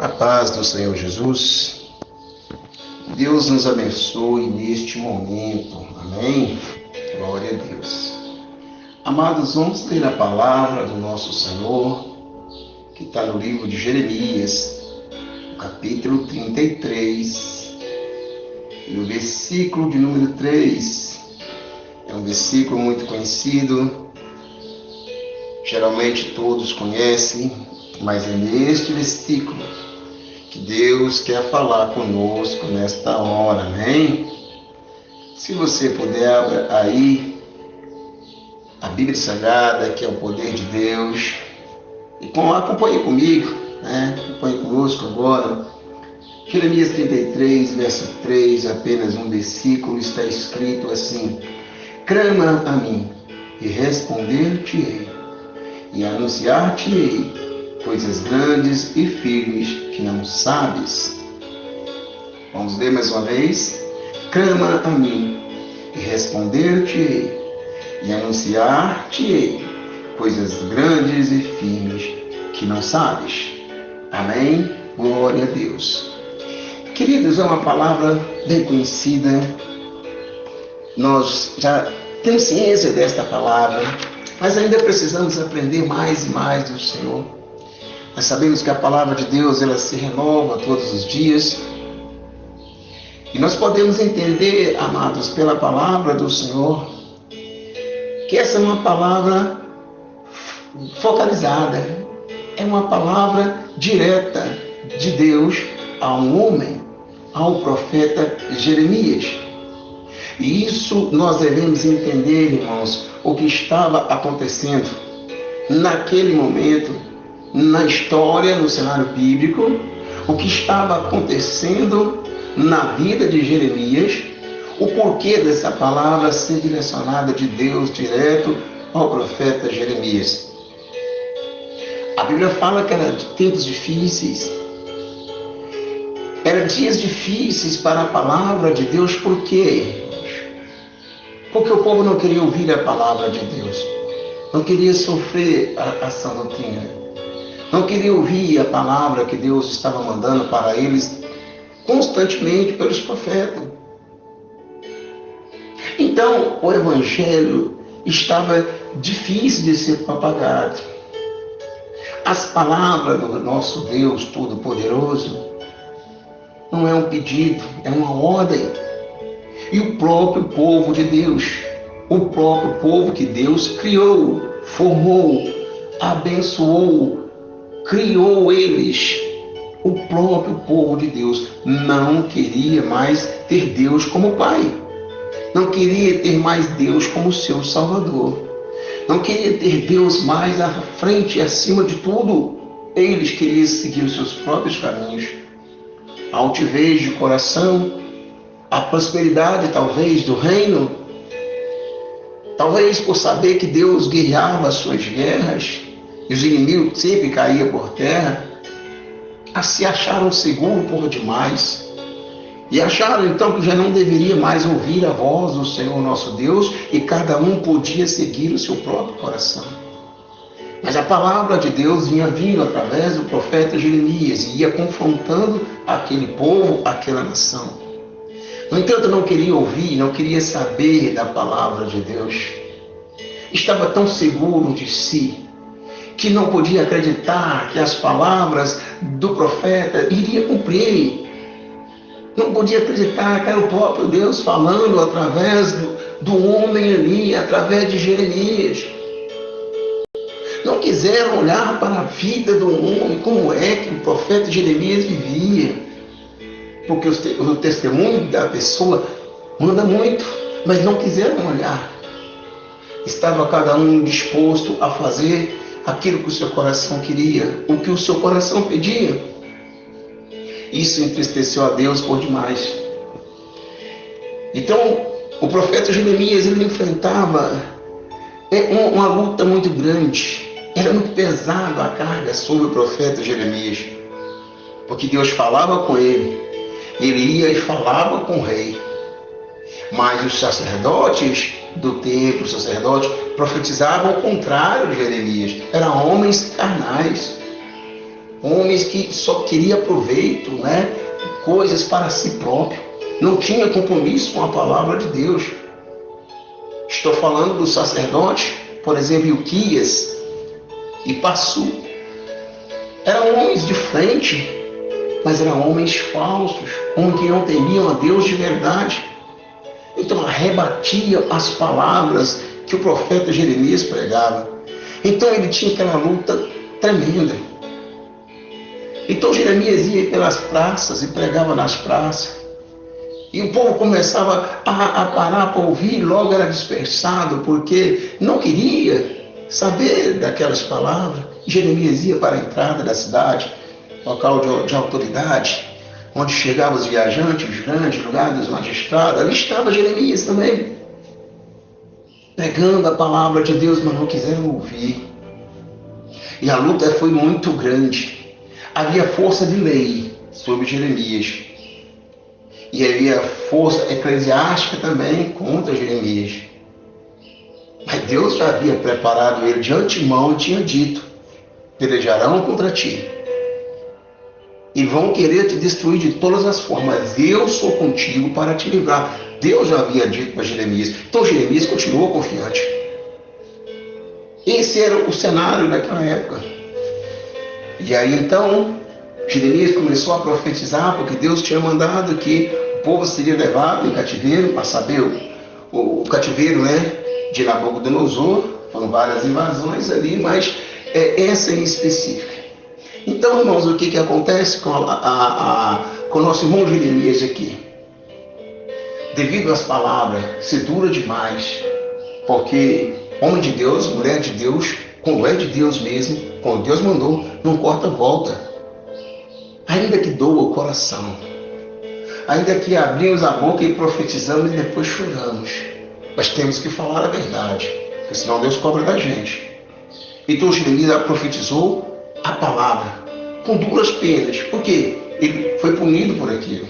A paz do Senhor Jesus. Deus nos abençoe neste momento. Amém? Glória a Deus. Amados, vamos ler a palavra do nosso Senhor, que está no livro de Jeremias, no capítulo 33, e o versículo de número 3. É um versículo muito conhecido, geralmente todos conhecem, mas é neste versículo que Deus quer falar conosco nesta hora, amém? Se você puder, abra aí a Bíblia Sagrada, que é o poder de Deus, e acompanhe comigo, né? Acompanhe conosco agora. Jeremias 33, verso 3, apenas um versículo, está escrito assim: clama a mim, e responder-te-ei, e anunciar-te-ei coisas grandes e firmes que não sabes. Vamos ler mais uma vez. Clama a mim, e responder-te-ei, e anunciar-te-ei coisas grandes e firmes que não sabes. Amém? Glória a Deus. Queridos, é uma palavra bem conhecida. Nós já temos ciência desta palavra, mas ainda precisamos aprender mais e mais do Senhor. Nós sabemos que a palavra de Deus, ela se renova todos os dias. E nós podemos entender, amados, pela palavra do Senhor, que essa é uma palavra focalizada. É uma palavra direta de Deus a um homem, ao profeta Jeremias. E isso nós devemos entender, irmãos, o que estava acontecendo naquele momento, na história, no cenário bíblico, o que estava acontecendo na vida de Jeremias, o porquê dessa palavra ser direcionada de Deus direto ao profeta Jeremias. A Bíblia fala que era de tempos difíceis, eram dias difíceis para a palavra de Deus. Por quê? Porque o povo não queria ouvir a palavra de Deus, não queria sofrer a sã doutrina, não queria ouvir a palavra que Deus estava mandando para eles constantemente pelos profetas. Então, o evangelho estava difícil de ser propagado. As palavras do nosso Deus Todo-Poderoso não é um pedido, é uma ordem. E o próprio povo de Deus, o próprio povo que Deus criou, formou, abençoou, criou eles, o próprio povo de Deus não queria mais ter Deus como Pai, não queria ter mais Deus como seu Salvador, não queria ter Deus mais à frente e acima de tudo. Eles queriam seguir os seus próprios caminhos, a altivez de coração, a prosperidade talvez do reino, talvez por saber que Deus guerreava as suas guerras e os inimigos sempre caíam por terra, se acharam seguros por demais e acharam então que já não deveria mais ouvir a voz do Senhor nosso Deus e cada um podia seguir o seu próprio coração. Mas a palavra de Deus vinha vindo através do profeta Jeremias e ia confrontando aquele povo, aquela nação. No entanto, não queria ouvir, não queria saber da palavra de Deus. Estava tão seguro de si que não podia acreditar que as palavras do profeta iriam cumprir. Não podia acreditar que era o próprio Deus falando através do homem ali, através de Jeremias. Não quiseram olhar para a vida do homem, como é que o profeta Jeremias vivia. Porque o testemunho da pessoa manda muito, mas não quiseram olhar. Estava cada um disposto a fazer aquilo que o seu coração queria, o que o seu coração pedia. Isso entristeceu a Deus por demais. Então, o profeta Jeremias, ele enfrentava uma luta muito grande. Era muito pesado a carga sobre o profeta Jeremias, porque Deus falava com ele. Ele ia e falava com o rei. Mas os sacerdotes do templo, os sacerdotes, profetizavam ao contrário de Jeremias. Eram homens carnais. homens que só queriam proveito, né? Coisas para si próprio. Não tinha compromisso com a palavra de Deus. Estou falando do sacerdote, por exemplo, Ilquias e Passu. Eram homens de frente, mas eram homens falsos, homens que não temiam a Deus de verdade. Então rebatiam as palavras que o profeta Jeremias pregava. Então ele tinha aquela luta tremenda. Então Jeremias ia pelas praças e pregava nas praças. E o povo começava a parar para ouvir, e logo era dispersado, porque não queria saber daquelas palavras. Jeremias ia para a entrada da cidade, local de autoridade, onde chegavam os viajantes, os grandes lugares dos magistrados. Ali estava Jeremias também, pregando a palavra de Deus, mas não quiseram ouvir. E a luta foi muito grande. Havia força de lei sobre Jeremias. E havia força eclesiástica também contra Jeremias. Mas Deus já havia preparado ele de antemão e tinha dito: pelejarão contra ti e vão querer te destruir de todas as formas. Eu sou contigo para te livrar. Deus já havia dito para Jeremias. Então Jeremias continuou confiante. Esse era o cenário naquela época. E aí então Jeremias começou a profetizar, porque Deus tinha mandado que o povo seria levado em cativeiro, para saber o cativeiro, né, de Nabucodonosor. Foram várias invasões ali, mas essa em específico. Então, irmãos, o que acontece com o nosso irmão Jeremias aqui? Devido às palavras ser dura demais, porque homem de Deus, mulher de Deus, quando é de Deus mesmo, quando Deus mandou, não corta volta. Ainda que doa o coração, ainda que abrimos a boca e profetizamos e depois choramos, mas temos que falar a verdade, porque senão Deus cobra da gente. Então Jeremias profetizou a palavra com duras penas, porque ele foi punido por aquilo.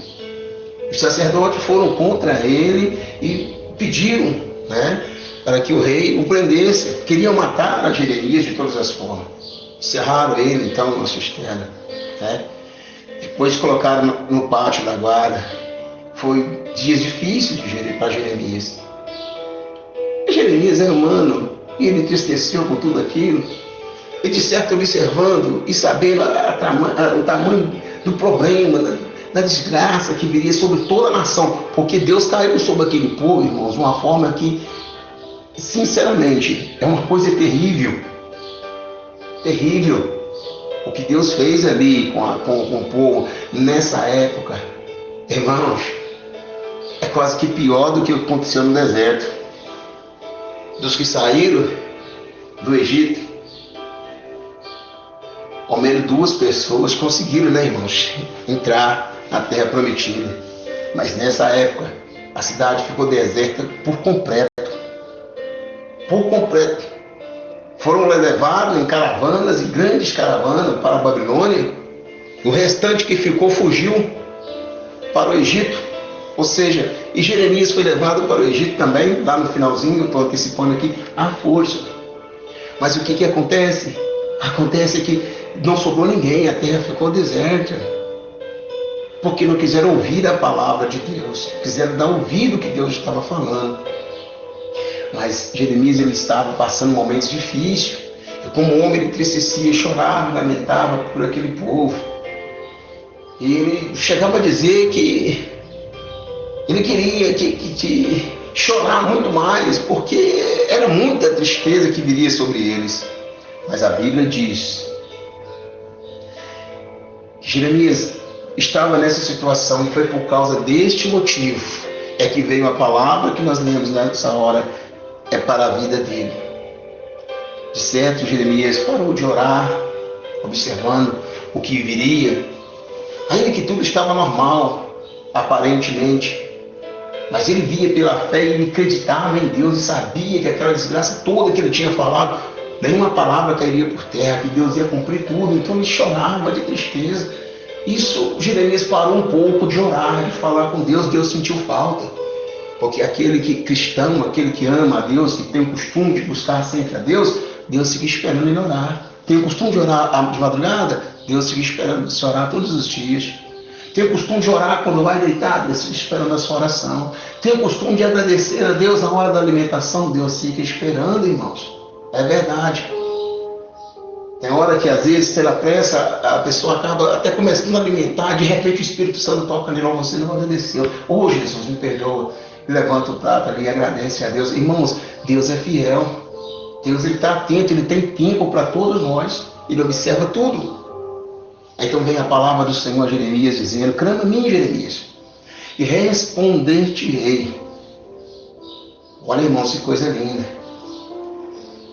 Os sacerdotes foram contra ele e pediram, né, para que o rei o prendesse. Queriam matar a Jeremias de todas as formas. Encerraram ele então numa cisterna, né? Depois colocaram no pátio da guarda. Foi dias difíceis para Jeremias. Jeremias é humano e ele entristeceu com tudo aquilo. E de certo observando e sabendo o tamanho do problema, da desgraça que viria sobre toda a nação, porque Deus caiu sobre aquele povo, irmãos, de uma forma que, sinceramente, é uma coisa terrível. Terrível. O que Deus fez ali com o povo nessa época, irmãos, é quase que pior do que aconteceu no deserto. Dos que saíram do Egito, ao menos 2 pessoas conseguiram, né, irmãos, entrar na terra prometida. Mas nessa época, a cidade ficou deserta por completo. Por completo. Foram levados em caravanas e grandes caravanas para a Babilônia. O restante que ficou fugiu para o Egito. Ou seja, e Jeremias foi levado para o Egito também, lá no finalzinho, estou antecipando aqui, à força. Mas o que acontece? Acontece que não sobrou ninguém, a terra ficou deserta. Porque não quiseram ouvir a palavra de Deus, quiseram dar ouvido ao que Deus estava falando. Mas Jeremias, ele estava passando momentos difíceis. E como homem, ele entristecia, chorava, lamentava por aquele povo. E ele chegava a dizer que ele queria que chorar muito mais, porque era muita tristeza que viria sobre eles. Mas a Bíblia diz que Jeremias estava nessa situação e foi por causa deste motivo é que veio a palavra que nós lemos nessa hora, é para a vida dele. De certo, Jeremias parou de orar, observando o que viria, ainda que tudo estava normal, aparentemente, mas ele via pela fé e ele acreditava em Deus e sabia que aquela desgraça toda que ele tinha falado, nenhuma palavra cairia por terra, que Deus ia cumprir tudo. Então ele chorava de tristeza. Isso, Jeremias parou um pouco de orar, de falar com Deus. Deus sentiu falta, porque aquele que cristão, aquele que ama a Deus, que tem o costume de buscar sempre a Deus, Deus fica esperando ele orar. Tem o costume de orar de madrugada, Deus fica esperando você orar todos os dias. Tem o costume de orar quando vai deitar, Deus fica esperando a sua oração. Tem o costume de agradecer a Deus na hora da alimentação, Deus fica esperando, irmãos. É verdade. Tem hora que às vezes, pela pressa, a pessoa acaba até começando a alimentar, de repente o Espírito Santo toca nele, você não agradeceu. Oh, Jesus, me perdoa. Levanta o prato ali e agradece a Deus. Irmãos, Deus é fiel. Deus está atento, Ele tem tempo para todos nós. Ele observa tudo. Então vem a palavra do Senhor a Jeremias dizendo: clama a mim, Jeremias, e responder-te-ei. Olha, irmãos, que coisa linda.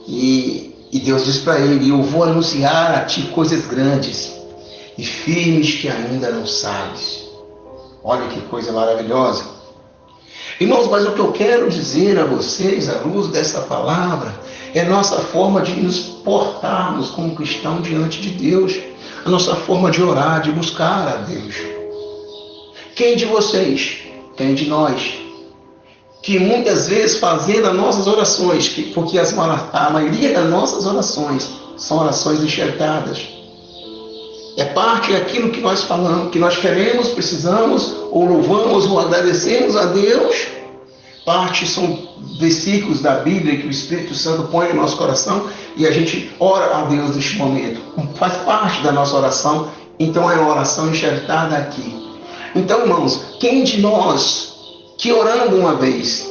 E Deus diz para ele: eu vou anunciar a ti coisas grandes e firmes que ainda não sabes. Olha que coisa maravilhosa. Irmãos, mas o que eu quero dizer a vocês, à luz dessa palavra, é nossa forma de nos portarmos como cristão diante de Deus, a nossa forma de orar, de buscar a Deus. Quem de vocês, quem de nós, que muitas vezes fazendo as nossas orações, porque a maioria das nossas orações são orações enxertadas, é parte daquilo que nós falamos, que nós queremos, precisamos, ou louvamos, ou agradecemos a Deus. Parte são versículos da Bíblia que o Espírito Santo põe no nosso coração e a gente ora a Deus neste momento. Faz parte da nossa oração, então é uma oração enxertada aqui. Então, irmãos, quem de nós que orando uma vez,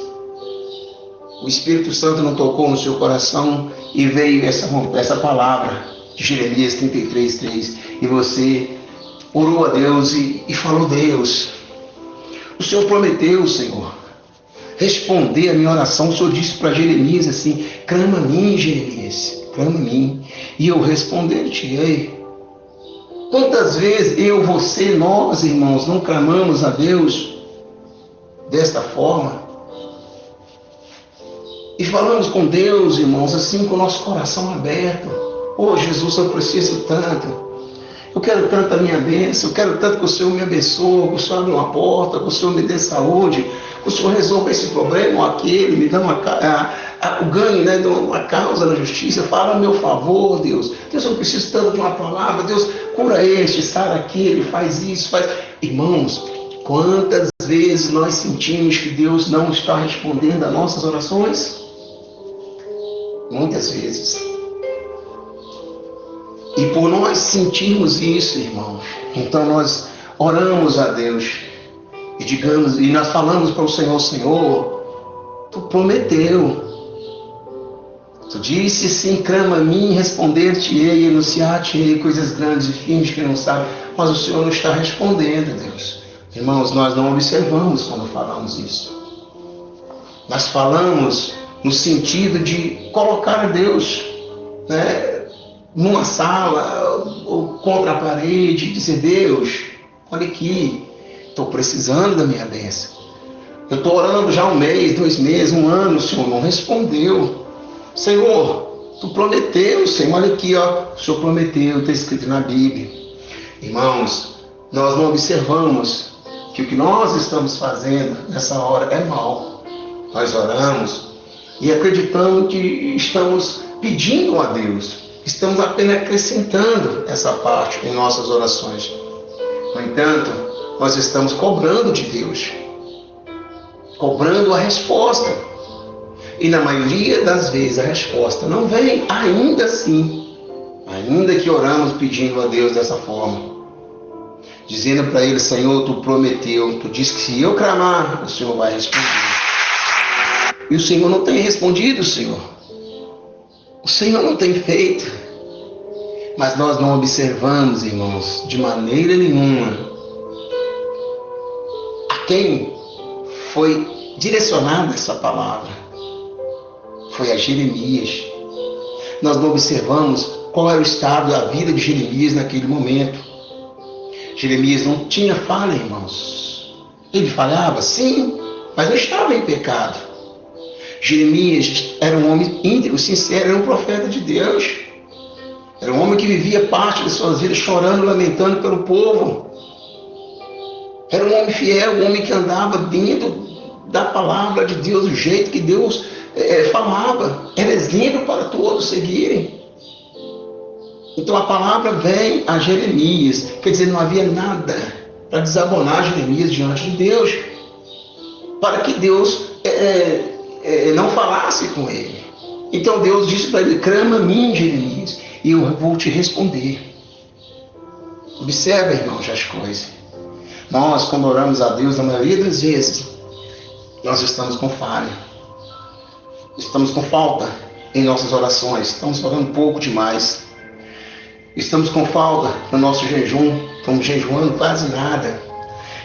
o Espírito Santo não tocou no seu coração e veio essa palavra de Jeremias 33:3, e você orou a Deus e falou: Deus, o Senhor prometeu, Senhor, responder a minha oração. O Senhor disse para Jeremias assim: clama a mim, Jeremias, clama a mim, e eu responder-te-ei. Quantas vezes eu, você, nós, irmãos, não clamamos a Deus desta forma? E falamos com Deus, irmãos, assim com o nosso coração aberto. Oh, Jesus, eu preciso tanto. Eu quero tanto a minha bênção. Eu quero tanto que o Senhor me abençoe, que o Senhor abra uma porta, que o Senhor me dê saúde, que o Senhor resolva esse problema ou aquele, me dá o ganho, né, de uma causa na justiça. Fala a meu favor, Deus. Deus, eu preciso tanto de uma palavra. Deus, cura este, sara aquele, faz isso, faz... Irmãos, quantas vezes nós sentimos que Deus não está respondendo às nossas orações? Muitas vezes. E por nós sentirmos isso, irmãos, então nós oramos a Deus e nós falamos para o Senhor: Senhor, Tu prometeu, Tu disse sim, clama a mim, responder-te-ei, anunciar-te-ei coisas grandes e firmes que não sabe, mas o Senhor não está respondendo, Deus. Irmãos, nós não observamos quando falamos isso. Nós falamos no sentido de colocar a Deus, né, numa sala ou contra a parede e dizer: Deus, olha aqui, estou precisando da minha bênção. Eu estou orando já 1 mês, 2 meses, 1 ano, o Senhor não respondeu. Senhor, Tu prometeu, Senhor, olha aqui, ó, o Senhor prometeu, está escrito na Bíblia. Irmãos, nós não observamos que o que nós estamos fazendo nessa hora é mal. Nós oramos e acreditamos que estamos pedindo a Deus. Estamos apenas acrescentando essa parte em nossas orações. No entanto, nós estamos cobrando de Deus, cobrando a resposta. E na maioria das vezes a resposta não vem, ainda assim, ainda que oramos pedindo a Deus dessa forma, dizendo para Ele: Senhor, Tu prometeu, Tu disse que se eu clamar, o Senhor vai responder. E o Senhor não tem respondido, Senhor. O Senhor não tem feito. Mas nós não observamos, irmãos, de maneira nenhuma a quem foi direcionada essa palavra. Foi a Jeremias. Nós não observamos qual era o estado da vida de Jeremias naquele momento. Jeremias não tinha falha, irmãos. Ele falhava, sim, mas não estava em pecado. Jeremias era um homem íntegro, sincero, era um profeta de Deus. Era um homem que vivia parte de suas vidas chorando, lamentando pelo povo. Era um homem fiel, um homem que andava dentro da palavra de Deus, do jeito que Deus falava. Era exemplo para todos seguirem. Então a palavra vem a Jeremias, quer dizer, não havia nada para desabonar Jeremias diante de Deus, para que Deus não falasse com ele. Então Deus disse para ele: clama a mim, Jeremias, e eu vou te responder. Observa, irmãos, as coisas. Nós, quando oramos a Deus, na maioria das vezes, nós estamos com falha. Estamos com falta em nossas orações. Estamos orando pouco demais. Estamos com falta no nosso jejum. Estamos jejuando quase nada.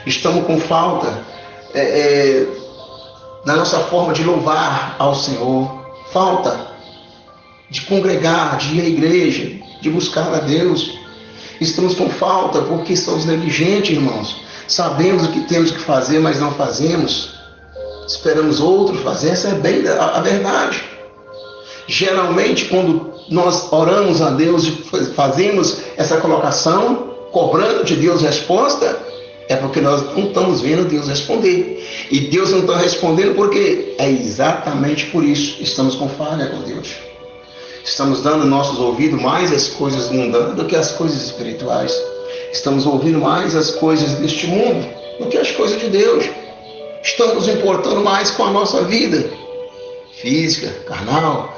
Estamos com falta na nossa forma de louvar ao Senhor. Falta de congregar, de ir à igreja, de buscar a Deus. Estamos com falta porque somos negligentes, irmãos. Sabemos o que temos que fazer, mas não fazemos. Esperamos outros fazer. Essa é bem a verdade. Geralmente, quando nós oramos a Deus e fazemos essa colocação, cobrando de Deus resposta, é porque nós não estamos vendo Deus responder. E Deus não está respondendo porque é exatamente por isso. Estamos com falha com Deus. Estamos dando nossos ouvidos mais às coisas mundanas do que às coisas espirituais. Estamos ouvindo mais as coisas deste mundo do que as coisas de Deus. Estamos importando mais com a nossa vida física, carnal,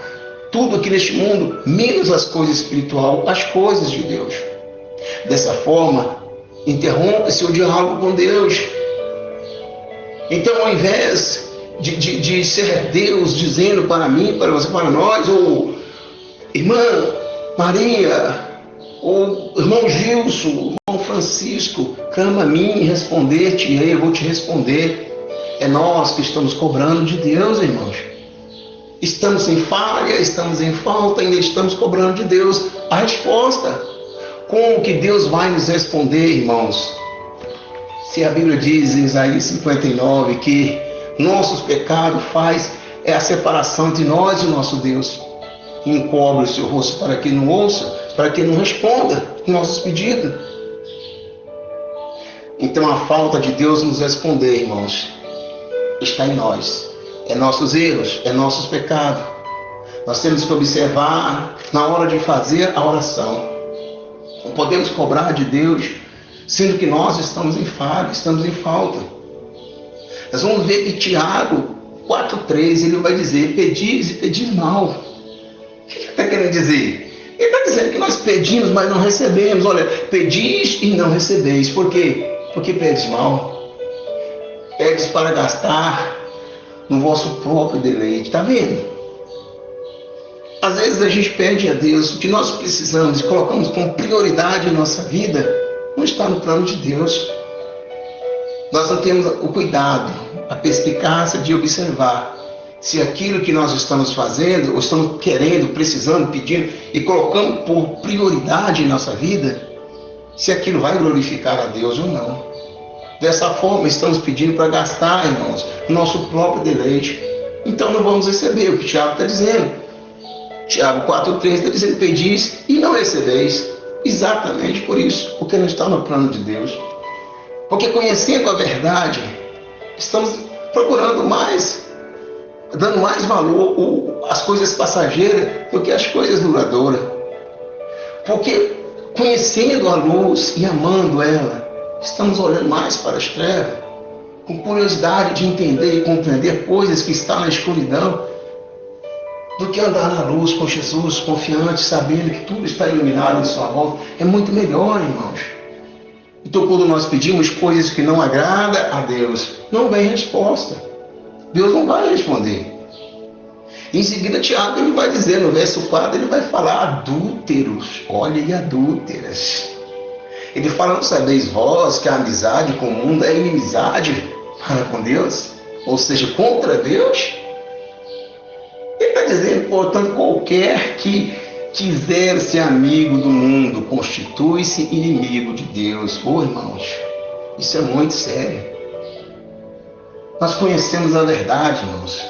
tudo aqui neste mundo, menos as coisas espirituais, as coisas de Deus. Dessa forma, interrompe-se o diálogo com Deus. Então, ao invés de ser Deus dizendo para mim, para você, para nós, ou irmã Maria, ou irmão Gilson, irmão Francisco, clama a mim e responder-te, e aí eu vou te responder. É nós que estamos cobrando de Deus, irmãos. Estamos em falha, estamos em falta, ainda estamos cobrando de Deus a resposta. Como que Deus vai nos responder, irmãos? Se a Bíblia diz em Isaías 59 que nossos pecados é a separação entre nós e o nosso Deus. Encobre o seu rosto para que não ouça, para que não responda nossos pedidos. Então a falta de Deus nos responder, irmãos, está em nós. É nossos erros, é nossos pecados. Nós temos que observar na hora de fazer a oração. Não podemos cobrar de Deus, sendo que nós estamos em falha, estamos em falta. Nós vamos ver que Tiago 4,3, ele vai dizer: pedis e pedis mal. O que ele está querendo dizer? Ele está dizendo que nós pedimos, mas não recebemos. Olha, pedis e não recebeis. Por quê? Porque pedes mal. Pedes para gastar no vosso próprio deleite. Está vendo? Às vezes a gente pede a Deus o que nós precisamos e colocamos como prioridade em nossa vida, não está no plano de Deus. Nós não temos o cuidado, a perspicácia de observar se aquilo que nós estamos fazendo, ou estamos querendo, precisando, pedindo e colocando por prioridade em nossa vida, se aquilo vai glorificar a Deus ou não. Dessa forma, estamos pedindo para gastar, irmãos, nosso próprio deleite. Então não vamos receber o que Tiago está dizendo. Tiago 4,3 está dizendo: pedis e não recebeis. Exatamente por isso, porque não está no plano de Deus. Porque conhecendo a verdade, estamos procurando mais, dando mais valor às coisas passageiras do que às coisas duradouras. Porque conhecendo a luz e amando ela, estamos olhando mais para as trevas, com curiosidade de entender e compreender coisas que estão na escuridão, do que andar na luz com Jesus, confiante, sabendo que tudo está iluminado em sua volta. É muito melhor, irmãos. Então, quando nós pedimos coisas que não agradam a Deus, não vem resposta. Deus não vai responder. Em seguida, Tiago ele vai dizer, no verso 4, ele vai falar adúlteros. Olha, e adúlteras. Ele fala: não sabeis vós que a amizade com o mundo é inimizade para com Deus? Ou seja, contra Deus? Ele está dizendo, portanto, qualquer que quiser ser amigo do mundo constitui-se inimigo de Deus. Irmãos, isso é muito sério. Nós conhecemos a verdade, irmãos,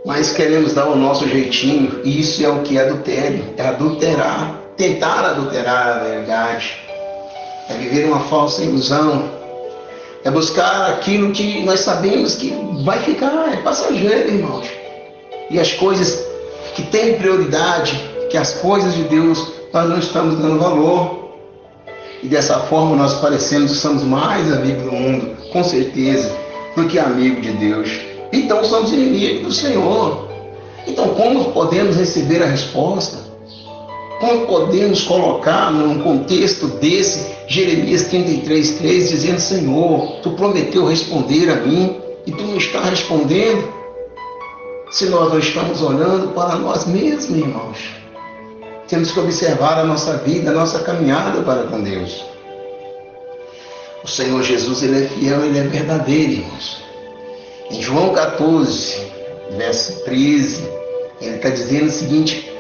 mas queremos dar o nosso jeitinho, e isso é o que é adultério, é adulterar, tentar adulterar a verdade, é viver uma falsa ilusão, é buscar aquilo que nós sabemos que vai ficar, é passageiro, irmãos. E as coisas que têm prioridade que as coisas de Deus nós não estamos dando valor. E dessa forma nós parecemos que somos mais amigos do mundo, com certeza, do que amigos de Deus. Então somos inimigos do Senhor. Então como podemos receber a resposta? Como podemos colocar num contexto desse Jeremias 33:3, dizendo: Senhor, tu prometeu responder a mim e tu não está respondendo? Se nós não estamos olhando para nós mesmos, irmãos, temos que observar a nossa vida, a nossa caminhada para com Deus. O Senhor Jesus, Ele é fiel, Ele é verdadeiro, irmãos. Em João 14, verso 13, Ele está dizendo o seguinte: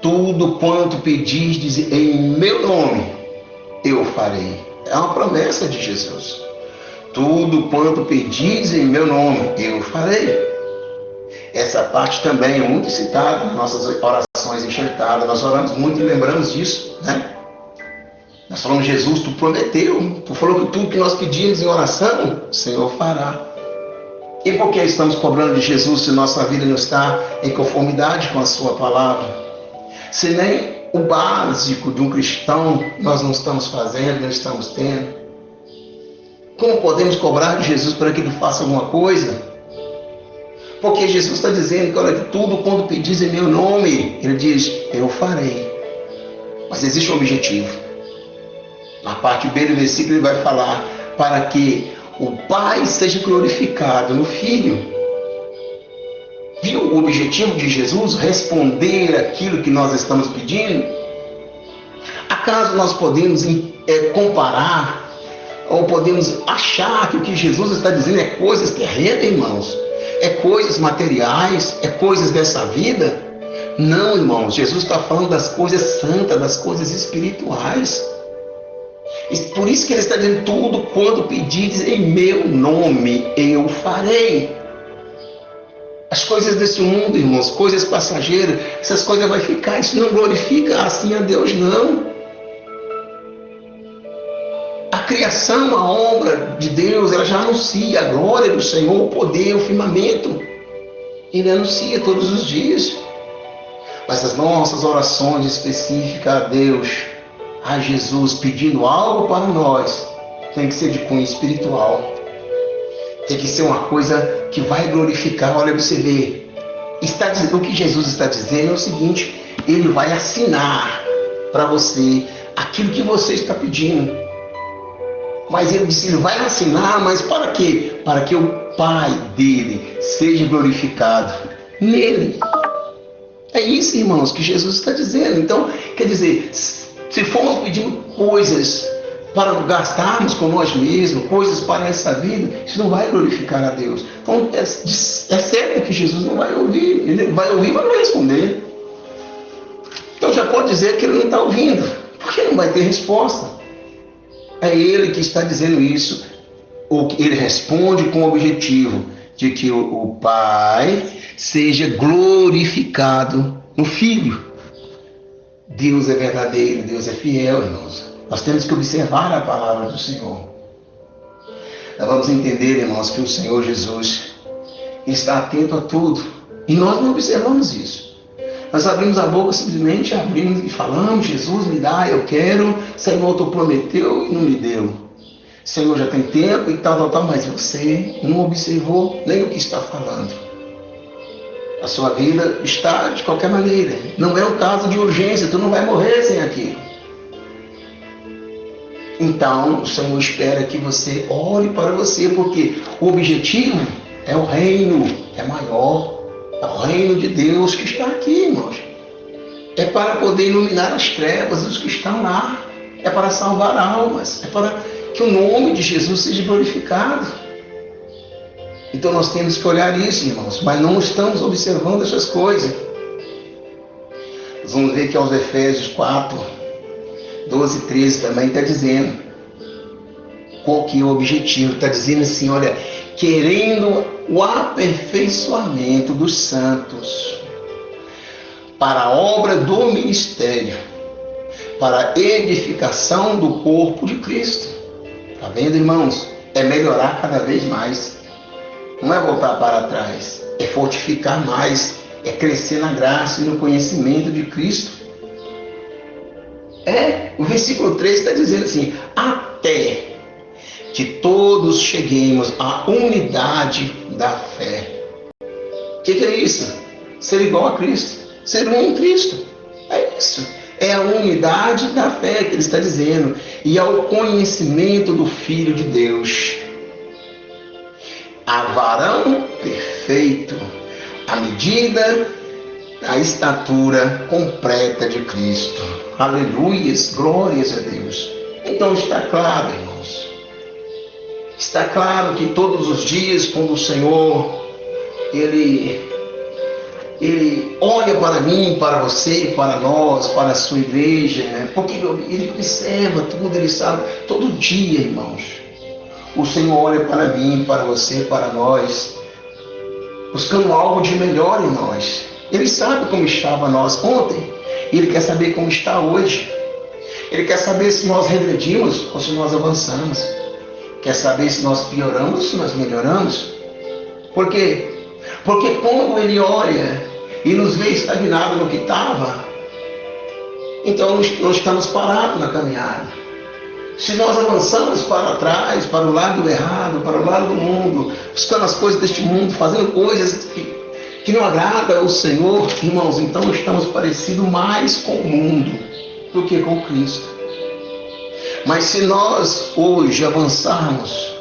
tudo quanto pedis em meu nome, eu farei. É uma promessa de Jesus. Tudo quanto pedis em meu nome, eu farei. Essa parte também é muito citada nas nossas orações enxertadas. Nós oramos muito e lembramos disso, né? Nós falamos: Jesus, tu prometeu, tu falou que tudo que nós pedimos em oração, o Senhor fará. E por que estamos cobrando de Jesus se nossa vida não está em conformidade com a sua palavra? Se nem o básico de um cristão nós não estamos fazendo, não estamos tendo. Como podemos cobrar de Jesus para que ele faça alguma coisa? Porque Jesus está dizendo que, olha, tudo quando pedis em meu nome, ele diz: eu farei. Mas existe um objetivo. Na parte B do versículo ele vai falar: para que o Pai seja glorificado no Filho. Viu o objetivo de Jesus? Responder aquilo que nós estamos pedindo? Acaso nós podemos comparar ou podemos achar que o que Jesus está dizendo é coisas terrenas, irmãos? É coisas materiais? É coisas dessa vida? Não, irmãos. Jesus está falando das coisas santas, das coisas espirituais. E por isso que ele está dizendo: tudo quando pedires em meu nome, eu farei. As coisas desse mundo, irmãos, coisas passageiras, essas coisas vão ficar. Isso não glorifica assim a Deus, não. A criação, a obra de Deus, ela já anuncia a glória do Senhor, o poder, o firmamento. Ele anuncia todos os dias. Mas as nossas orações específicas a Deus, a Jesus, pedindo algo para nós, tem que ser de cunho espiritual. Tem que ser uma coisa que vai glorificar. Olha, você vê, o que Jesus está dizendo é o seguinte: ele vai assinar para você aquilo que você está pedindo. Mas ele disse: ele vai assinar, mas para quê? Para que o Pai dele seja glorificado nele. É isso, irmãos, que Jesus está dizendo. Então, quer dizer, se formos pedindo coisas para gastarmos com nós mesmos, coisas para essa vida, isso não vai glorificar a Deus. Então, é certo que Jesus não vai ouvir. Ele vai ouvir, mas não vai responder. Então, já pode dizer que ele não está ouvindo, porque não vai ter resposta. É ele que está dizendo isso. Ele responde com o objetivo de que o Pai seja glorificado no Filho. Deus é verdadeiro, Deus é fiel, irmãos. Nós temos que observar a palavra do Senhor. Nós vamos entender, irmãos, que o Senhor Jesus está atento a tudo. E nós não observamos isso. Nós abrimos a boca, simplesmente abrimos e falamos: Jesus, me dá, eu quero. Senhor, tu prometeu e não me deu. Senhor, já tem tempo e tal, mas você não observou nem o que está falando. A sua vida está de qualquer maneira. Não é um caso de urgência, tu não vai morrer sem aquilo. Então, o Senhor espera que você ore para você, porque o objetivo é o reino, é maior. É o reino de Deus que está aqui, irmãos. É para poder iluminar as trevas dos que estão lá. É para salvar almas. É para que o nome de Jesus seja glorificado. Então nós temos que olhar isso, irmãos. Mas não estamos observando essas coisas. Nós vamos ver que aos Efésios 4, 12 e 13 também está dizendo. Qual que é o objetivo? Está dizendo assim, olha, querendo o aperfeiçoamento dos santos para a obra do ministério, para a edificação do corpo de Cristo. Está vendo, irmãos? É melhorar cada vez mais. Não é voltar para trás, é fortificar mais, é crescer na graça e no conhecimento de Cristo. O versículo 3 está dizendo assim: até que todos cheguemos à unidade da fé. O que é isso? Ser igual a Cristo, ser um em Cristo. É isso. É a unidade da fé que ele está dizendo, e ao conhecimento do Filho de Deus, a varão perfeito, à medida da estatura completa de Cristo. Aleluias, glórias a Deus. Então está claro, irmãos. Está claro que todos os dias, quando o Senhor, Ele olha para mim, para você, para nós, para a sua igreja, porque Ele observa tudo, Ele sabe, todo dia, irmãos. O Senhor olha para mim, para você, para nós, buscando algo de melhor em nós. Ele sabe como estava nós ontem, e Ele quer saber como está hoje. Ele quer saber se nós regredimos ou se nós avançamos. Quer saber se nós pioramos ou se nós melhoramos. Por quê? Porque quando Ele olha e nos vê estagnado no que estava, então nós estamos parados na caminhada. Se nós avançamos para trás, para o lado errado, para o lado do mundo, buscando as coisas deste mundo, fazendo coisas que não agradam ao Senhor, irmãos, então estamos parecidos mais com o mundo do que com Cristo. Mas se nós hoje avançarmos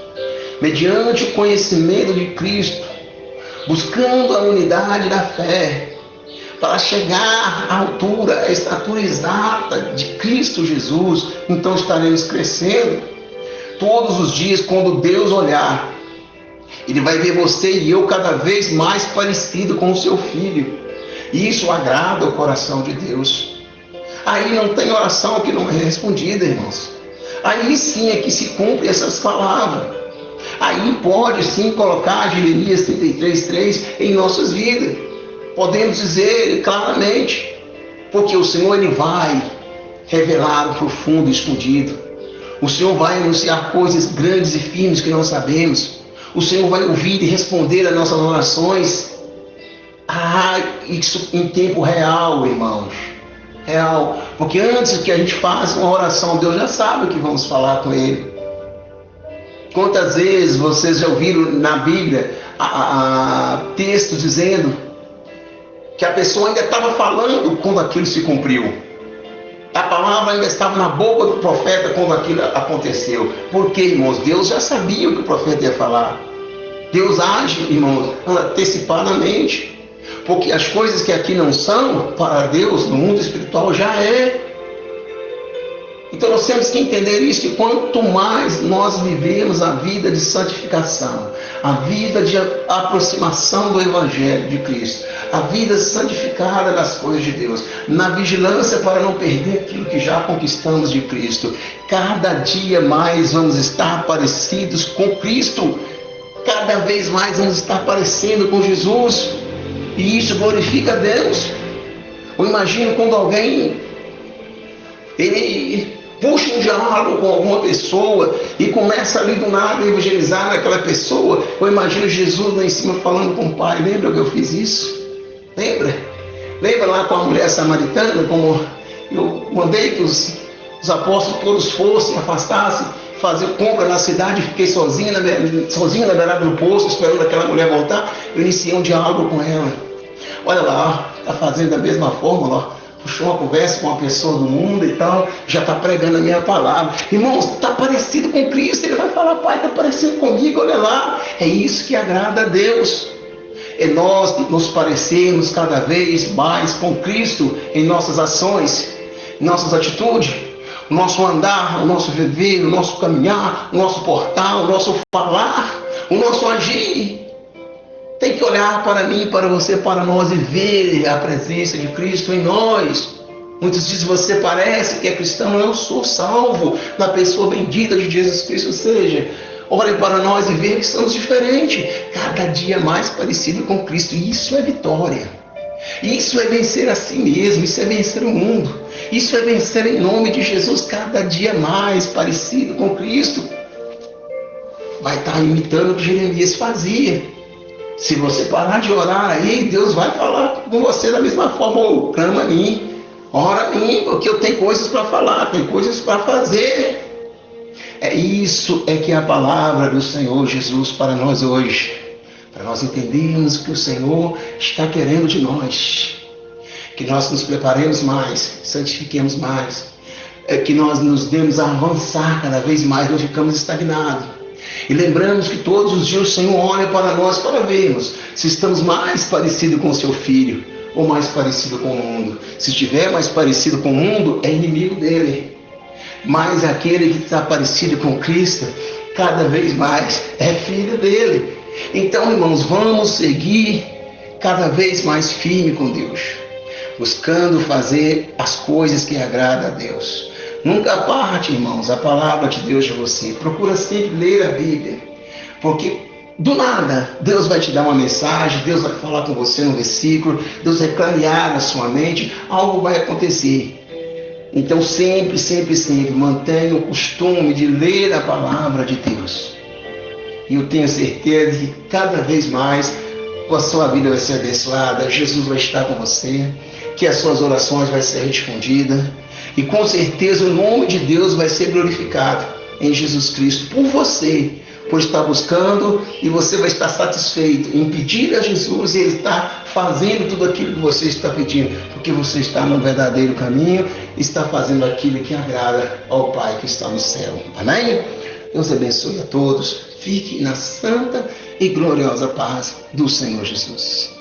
mediante o conhecimento de Cristo, buscando a unidade da fé, para chegar à altura, à estatura exata de Cristo Jesus, então estaremos crescendo. Todos os dias, quando Deus olhar, Ele vai ver você e eu cada vez mais parecido com o seu Filho. E isso agrada o coração de Deus. Aí não tem oração que não é respondida, irmãos. Aí sim é que se cumpre essas palavras. Aí pode sim colocar Jeremias 33:3 em nossas vidas. Podemos dizer claramente, porque o Senhor Ele vai revelar o profundo e escondido. O Senhor vai anunciar coisas grandes e firmes que não sabemos. O Senhor vai ouvir e responder às nossas orações. Isso em tempo real, irmãos. Real. Porque antes que a gente faça uma oração, Deus já sabe o que vamos falar com Ele. Quantas vezes vocês já ouviram na Bíblia textos dizendo que a pessoa ainda estava falando quando aquilo se cumpriu. A palavra ainda estava na boca do profeta quando aquilo aconteceu. Por quê, irmãos? Deus já sabia o que o profeta ia falar. Deus age, irmãos, antecipadamente. Porque as coisas que aqui não são, para Deus, no mundo espiritual, já é. Então nós temos que entender isso, que quanto mais nós vivemos a vida de santificação, a vida de aproximação do Evangelho de Cristo, a vida santificada das coisas de Deus, na vigilância para não perder aquilo que já conquistamos de Cristo, cada dia mais vamos estar parecidos com Cristo, cada vez mais vamos estar parecendo com Jesus, e isso glorifica a Deus. Eu imagino quando alguém ele puxa um diálogo com alguma pessoa e começa ali do nada a evangelizar naquela pessoa. Eu imagino Jesus lá em cima falando com o Pai: lembra que eu fiz isso? Lembra lá com a mulher samaritana, como eu mandei que os apóstolos todos fossem, afastassem, fazer compra na cidade, fiquei sozinho na beirada do poço, esperando aquela mulher voltar. Eu iniciei um diálogo com ela. Olha lá, está fazendo da mesma forma, ó. Puxou uma conversa com uma pessoa do mundo e tal, já está pregando a minha palavra. Irmãos, está parecido com Cristo. Ele vai falar: Pai, está parecido comigo, olha lá. É isso que agrada a Deus. É nós nos parecermos cada vez mais com Cristo em nossas ações, em nossas atitudes, o nosso andar, o nosso viver, o nosso caminhar, o nosso portar, o nosso falar, o nosso agir. Tem que olhar para mim, para você, para nós e ver a presença de Cristo em nós. Muitos dizem: você parece que é cristão. Eu sou salvo na pessoa bendita de Jesus Cristo. Ou seja, olhe para nós e veja que somos diferentes, cada dia mais parecido com Cristo. E isso é vitória. Isso é vencer a si mesmo. Isso é vencer o mundo. Isso é vencer em nome de Jesus, cada dia mais parecido com Cristo. Vai estar imitando o que Jeremias fazia. Se você parar de orar aí, Deus vai falar com você da mesma forma. Oh, clama a mim, ora a mim, porque eu tenho coisas para falar, tenho coisas para fazer. Isso é que é a palavra do Senhor Jesus para nós hoje. Para nós entendermos o que o Senhor está querendo de nós. Que nós nos preparemos mais, santifiquemos mais. Que nós nos demos a avançar cada vez mais, não ficamos estagnados. E lembramos que todos os dias o Senhor olha para nós para vermos se estamos mais parecidos com o seu Filho ou mais parecido com o mundo. Se estiver mais parecido com o mundo, é inimigo dele. Mas aquele que está parecido com Cristo, cada vez mais é filho dele. Então, irmãos, vamos seguir cada vez mais firme com Deus, buscando fazer as coisas que agradam a Deus. Nunca parte, irmãos, a palavra de Deus de você. Procura sempre ler a Bíblia, porque do nada Deus vai te dar uma mensagem, Deus vai falar com você no versículo, Deus vai clarear na sua mente, algo vai acontecer. Então sempre, sempre, sempre mantenha o costume de ler a palavra de Deus. E eu tenho certeza que cada vez mais a sua vida vai ser abençoada, Jesus vai estar com você, que as suas orações vão ser respondidas. E com certeza o nome de Deus vai ser glorificado em Jesus Cristo por você, por estar buscando, e você vai estar satisfeito em pedir a Jesus e Ele está fazendo tudo aquilo que você está pedindo, porque você está no verdadeiro caminho, está fazendo aquilo que agrada ao Pai que está no céu. Amém? Deus abençoe a todos. Fique na santa e gloriosa paz do Senhor Jesus.